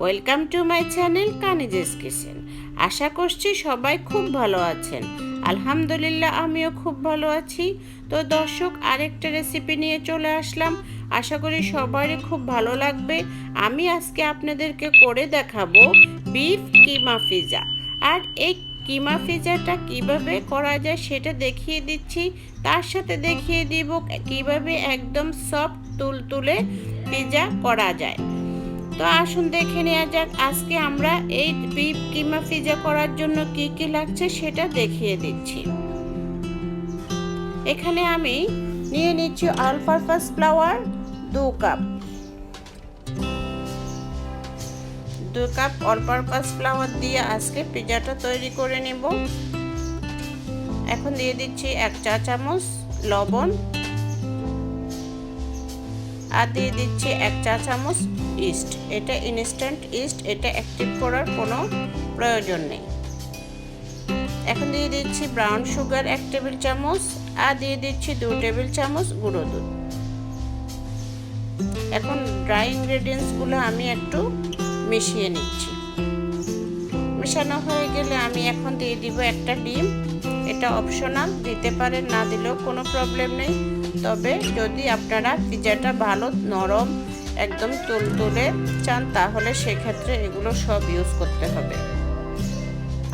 Welcome to my channel Kaniz's kitchen. আশা করছি সবাই খুব ভালো আছেন। আলহামদুলিল্লাহ আমিও খুব ভালো আছি। তো দর্শক, আরেকটা রেসিপি নিয়ে চলে আসলাম। আশা করি সবারই খুব ভালো লাগবে। আমি আজকে আপনাদেরকে করে দেখাবো বিফ কিমা পিৎজা। আর এই কিমা পিৎজাটা কিভাবে করা যায় সেটা দেখিয়ে দিচ্ছি। তার সাথে দেখিয়ে দিব কিভাবে একদম সফট তুলতুলে পিৎজা করা যায়। তো আসুন দেখে নেওয়া যাক আজকে আমরা এই বিফ কিমা পিৎজা করার জন্য কি কি লাগছে সেটা দেখিয়ে দিচ্ছি। এখানে আমি নিয়ে নিচ্ছি all purpose flower 2 cup. 2 cup all purpose flower দিয়ে আজকে পিৎজাটা তৈরি করে নেব। এখন দিয়ে দিচ্ছি 1 চা চামচ লবণ, আর দিয়ে দিচ্ছি 1 চা চামচ ইস্ট। এটা ইনস্ট্যান্ট ইস্ট, এটা অ্যাক্টিভ করার কোনো প্রয়োজন নেই। এখন দিয়ে দিচ্ছি ব্রাউন সুগার 1 টেবিল চামচ, আর দিয়ে দিচ্ছি 2 টেবিল চামচ গুঁড়ো দুধ। এখন ড্রাই ইনগ্রেডিয়েন্টসগুলো আমি একটু মিশিয়ে নিচ্ছি। মেশানো হয়ে গেলে আমি এখন দিয়ে দিব একটা ডিম। এটা অপশনাল, দিতে পারেন, না দিলেও কোনো প্রবলেম নেই। তবে যদি আপনারা পিৎজাটা ভালো নরম একদম তুলতুলে চান তাহলে সেক্ষেত্রে এগুলো সব ইউজ করতে হবে।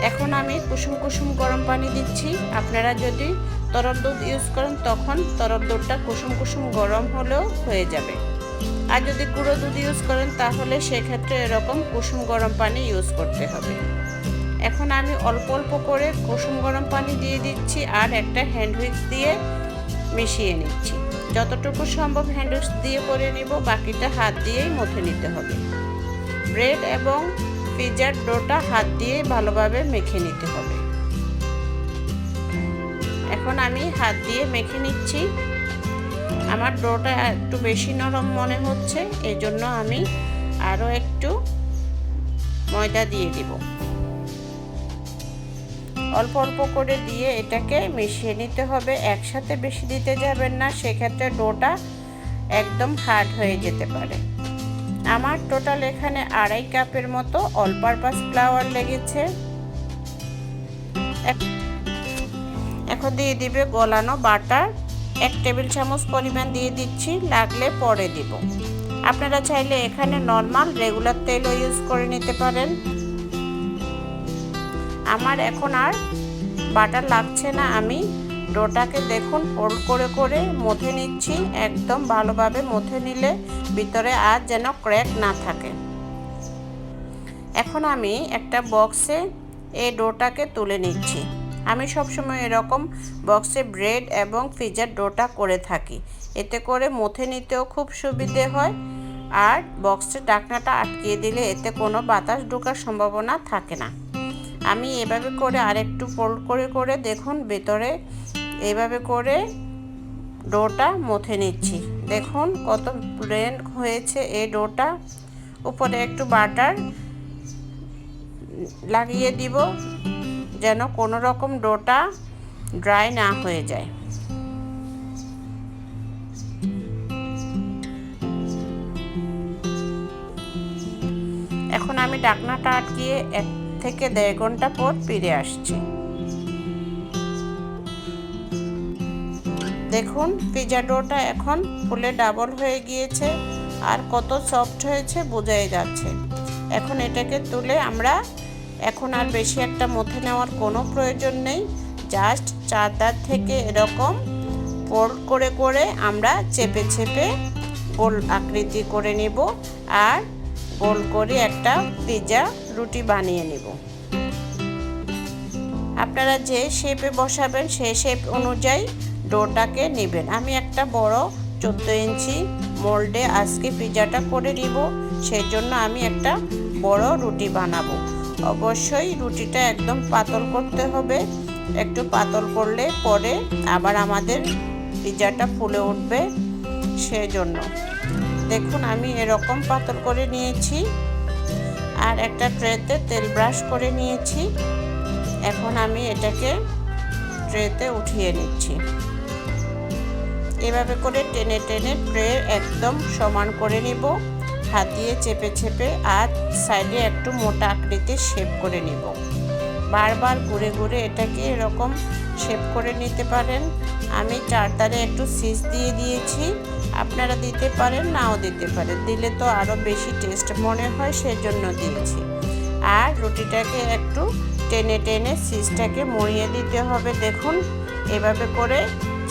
এখন আমি কুসুম কুসুম গরম পানি দিচ্ছি। আপনারা যদি তরল দুধ ইউজ করেন তখন তরল দুধটা কুসুম কুসুম গরম হলেও হয়ে যাবে। আর যদি গুঁড়ো দুধ ইউজ করেন তাহলে সেক্ষেত্রে এরকম কুসুম গরম পানি ইউজ করতে হবে। এখন আমি অল্প অল্প করে কুসুম গরম পানি দিয়ে দিচ্ছি আর একটা হ্যান্ড হুইস্ক দিয়ে মিশিয়ে নিচ্ছি। যতটুকু সম্ভব হ্যান্ড হুইস্ক দিয়ে করে নিব, বাকিটা হাত দিয়েই মথে নিতে হবে। ব্রেড এবং পিৎজার ডোটা হাত দিয়ে ভালোভাবে মেখে নিতে হবে। এখন আমি হাত দিয়ে মেখে নিচ্ছি। আমার ডোটা একটু বেশি নরম মনে হচ্ছে, এই জন্য আমি আরও একটু ময়দা দিয়ে দিব। অল্প অল্প করে দিয়ে এটাকে মিশিয়ে নিতে হবে, একসাথে বেশি দিতে যাবেন না, সেক্ষেত্রে ডোটা একদম হার্ড হয়ে যেতে পারে। আমার টোটাল এখানে 2.5 কাপের মতো অল পারপাস ফ্লাওয়ার লেগেছে। এখন দিয়ে দিবে গলানো বাটার 1 টেবিল চামচ পরিমাণ দিয়ে দিচ্ছি, লাগলে পরে দিব। আপনারা চাইলে এখানে নর্মাল রেগুলার তেলও ইউজ করে নিতে পারেন। আমার এখন আর বাটার লাগছে না। আমি ডোটাকে দেখুন ফোল্ড করে করে মথে নিচ্ছি। একদম ভালোভাবে মথে নিলে ভিতরে আর যেন ক্র্যাক না থাকে। এখন আমি একটা বক্সে এই ডোটাকে তুলে নিচ্ছি। আমি সবসময় এরকম বক্সে ব্রেড এবং পিৎজার ডোটা করে থাকি, এতে করে মথে নিতেও খুব সুবিধে হয়। আর বক্সের ঢাকনাটা আটকিয়ে দিলে এতে কোনো বাতাস ঢোকার সম্ভাবনা থাকে না। আমি এভাবে করে আরেকটু ফোল্ড করে করে দেখুন ভেতরে এভাবে করে ডোটা মথে নিচ্ছি। দেখুন কত প্লেন হয়েছে এই ডোটা। উপরে একটু বাটার লাগিয়ে দিব যেন কোনো রকম ডোটা ড্রাই না হয়ে যায়। এখন আমি ঢাকনাটা আটকিয়ে 1 থেকে 1.5 ঘন্টা পর ফিরে আসছি। দেখুন পিৎজা ডোটা এখন ফুলে ডাবল হয়ে গিয়েছে আর কত সফট হয়েছে বোঝাই যাচ্ছে। এখন এটাকে তুলে আমরা এখন আর বেশি একটা মথে নেওয়ার কোনো প্রয়োজন নেই। জাস্ট চারধার থেকে এরকম ফোল্ড করে করে আমরা চেপে চেপে গোল আকৃতি করে নেব আর গোল করে একটা পিৎজা রুটি বানিয়ে নেব। আপনারা যে শেপে বসাবেন সেই শেপ অনুযায়ী ডোটাকে নেবেন। আমি একটা বড় 14 ইঞ্চি মোল্ডে আজকে পিৎজাটা করে নিব, সেই জন্য আমি একটা বড় রুটি বানাবো। অবশ্যই রুটিটা একদম পাতল করতে হবে, একটু পাতল করলে পরে আবার আমাদের পিৎজাটা ফুলে উঠবে, সেজন্য। দেখুন আমি এরকম পাতল করে নিয়েছি আর একটা ট্রেতে তেল ব্রাশ করে নিয়েছি। এখন আমি এটাকে ট্রেতে উঠিয়ে নিচ্ছি। এভাবে করে টেনে টেনে ট্রে একদম সমান করে নিব। হাত দিয়ে চেপে চেপে আর সাইডে একটু মোটা আকৃতির শেপ করে নিব। বারবার ঘুরে ঘুরে এটাকে এরকম শেপ করে নিতে পারেন। আমি চারধারে একটু সিজ দিয়ে দিয়েছি, আপনারা দিতে পারেন নাও দিতে পারেন, দিলে তো আরও বেশি টেস্ট মনে হয় সেজন্য দিয়েছি। আর রুটিটাকে একটু টেনে টেনে সিজটাকে মরিয়ে দিতে হবে। দেখুন এভাবে করে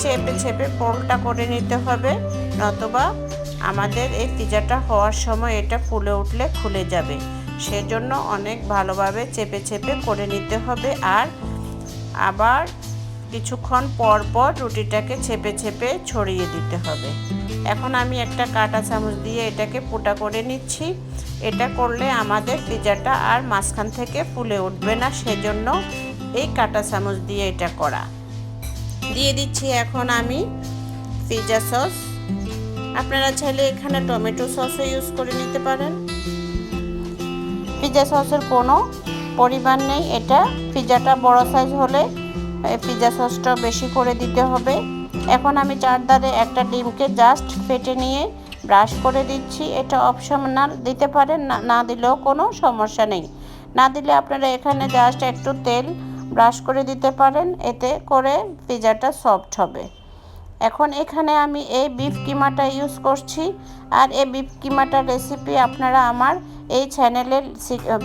চেপে চেপে পোলটা করে নিতে হবে, নতুবা আমাদের এই পিজাটা হওয়ার সময় এটা ফুলে উঠলে খুলে যাবে। সেজন্য অনেক ভালোভাবে চেপে চেপে করে নিতে হবে। আর আবার কিছুক্ষণ পর পর রুটিটাকে চেপে চেপে ছড়িয়ে দিতে হবে। এখন আমি একটা কাঁটা চামচ দিয়ে এটাকে ফুটা করে নিচ্ছি। এটা করলে আমাদের পিজাটা আর মাঝখান থেকে ফুলে উঠবে না, সেজন্য এই কাঁটা চামচ দিয়ে এটা করা। দিয়ে দিচ্ছি এখন আমি পিজা সস। আপনারা চাইলে এখানে টমেটো সসও ইউজ করে নিতে পারেন। পিজা সসের কোনো পরিমাণ নেই, এটা পিজাটা বড় সাইজ হলে পিজা সসটা বেশি করে দিতে হবে। এখন আমি চারধারে একটা ডিমকে জাস্ট ফেটে নিয়ে ব্রাশ করে দিচ্ছি। এটা অপশনাল, দিতে পারেন, না দিলেও কোনো সমস্যা নেই। না দিলে আপনারা এখানে জাস্ট একটু তেল ব্রাশ করে দিতে পারেন, এতে করে পিজাটা সফট হবে। এখন এখানে আমি এই বিফ কিমাটা ইউজ করছি। আর এই বিফ কিমাটার রেসিপি আপনারা আমার এই চ্যানেলের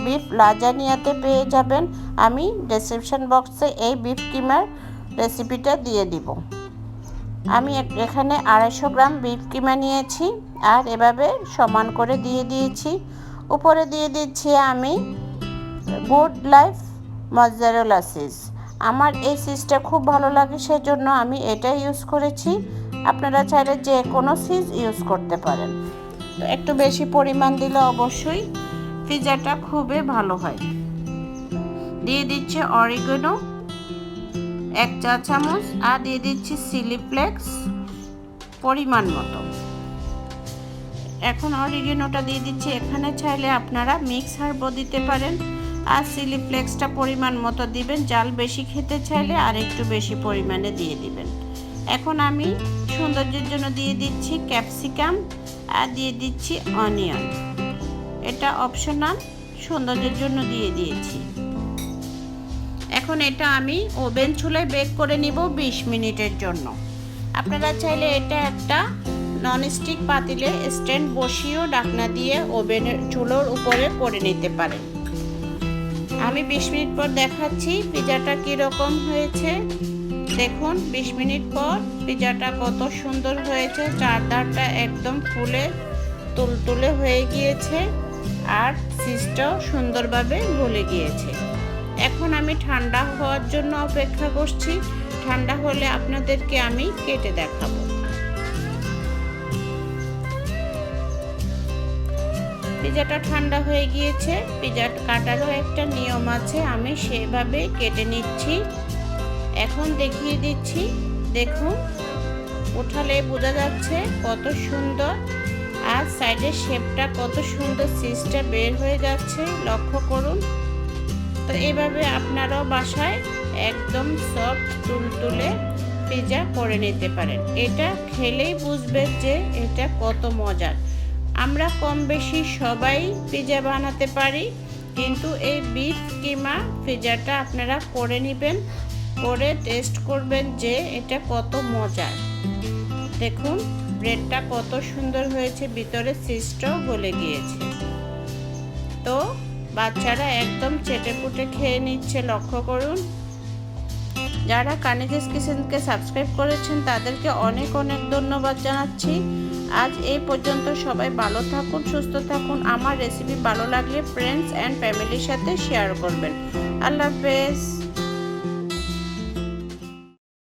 বিফ লাজানিয়াতে পেয়ে যাবেন। আমি ডেসক্রিপশন বক্সে এই বিফ কিমার রেসিপিটা দিয়ে দিব। আমি এখানে 250 গ্রাম বিফ কিমা নিয়েছি আর এভাবে সমান করে দিয়ে দিয়েছি। উপরে দিয়ে দিচ্ছি আমি গুড লাইফ মজ্জারেলা চিজ। আমার এই চিজটা খুব ভালো লাগে, সেজন্য আমি এটা ইউজ করেছি। আপনারা চাইলে যে কোনো চিজ ইউজ করতে পারেন। তো একটু বেশি পরিমাণ দিলে অবশ্যই পিজাটা খুবই ভালো হয়। দিয়ে দিচ্ছি অরিগানো 1 চা চামচ আর দিয়ে দিচ্ছি চিলি ফ্লেক্স পরিমাণ মতো। এখন অরিগানোটা দিয়ে দিচ্ছি। এখানে চাইলে আপনারা মিক্স হার্বও দিতে পারেন আর চিলি ফ্লেক্সটা পরিমাণ মতো দিবেন। জাল বেশি খেতে চাইলে আর একটু বেশি পরিমাণে দিয়ে দিবেন। এখন আমি সৌন্দর্যের জন্য দিয়ে দিচ্ছি ক্যাপসিকাম আর দিয়ে দিচ্ছি অনিয়ন। এটা অপশনাল, সৌন্দর্যের জন্য দিয়ে দিয়েছি। এখন এটা আমি ওভেন চুলায় বেক করে নিব 20 মিনিটের জন্য। আপনারা চাইলে এটা একটা ননস্টিক পাতিলে স্ট্যান্ড বসিয়েও ঢাকনা দিয়ে ওভেনের চুলোর উপরে করে নিতে পারেন। আমি 20 মিনিট পর দেখাচ্ছি পিজাটা কীরকম হয়েছে। দেখুন 20 মিনিট পর পিজাটা কত সুন্দর হয়েছে। চারধারটা একদম ফুলে তুলতুলে হয়ে গিয়েছে আর চিজটাও সুন্দরভাবে গলে গিয়েছে। এখন আমি ঠান্ডা হওয়ার জন্য অপেক্ষা করছি। ঠান্ডা হলে আপনাদেরকে আমি কেটে দেখাবো। পিজাটা ঠান্ডা হয়ে গিয়েছে। পিজা কাটারও একটা নিয়ম আছে, আমি সেভাবে কেটে নিচ্ছি। এখন দেখিয়ে দিচ্ছি। দেখুন উঠালে বোঝা যাচ্ছে কত সুন্দর, আর সাইডের শেপটা কত সুন্দর, চিজটা বের হয়ে যাচ্ছে, লক্ষ্য করুন। তো এইভাবে আপনারাও বাসায় একদম সফট তুলতুলে পিজা করে নিতে পারেন। এটা খেলেই বুঝবেন যে এটা কত মজার। আমরা কম বেশি সবাই পিজা বানাতে পারি, কিন্তু এই বিফ কিমা পিজাটা আপনারা করে নেবেন, করে টেস্ট করবেন যে এটা কত মজার। দেখুন ব্রেডটা কত সুন্দর হয়েছে, ভিতরে চিজটাও গলে গিয়েছে। তো বাচ্চারা একদম চেটেপুটে খেয়ে নিচ্ছে, লক্ষ্য করুন। যারা কানিজেস কিচেনকে সাবস্ক্রাইব করেছেন তাদেরকে অনেক অনেক ধন্যবাদ জানাচ্ছি। আজ এই পর্যন্ত। সবাই ভালো থাকুন, সুস্থ থাকুন। আমার রেসিপি ভালো লাগলে ফ্রেন্ডস অ্যান্ড ফ্যামিলির সাথে শেয়ার করবেন। আল্লাহ হাফেজ।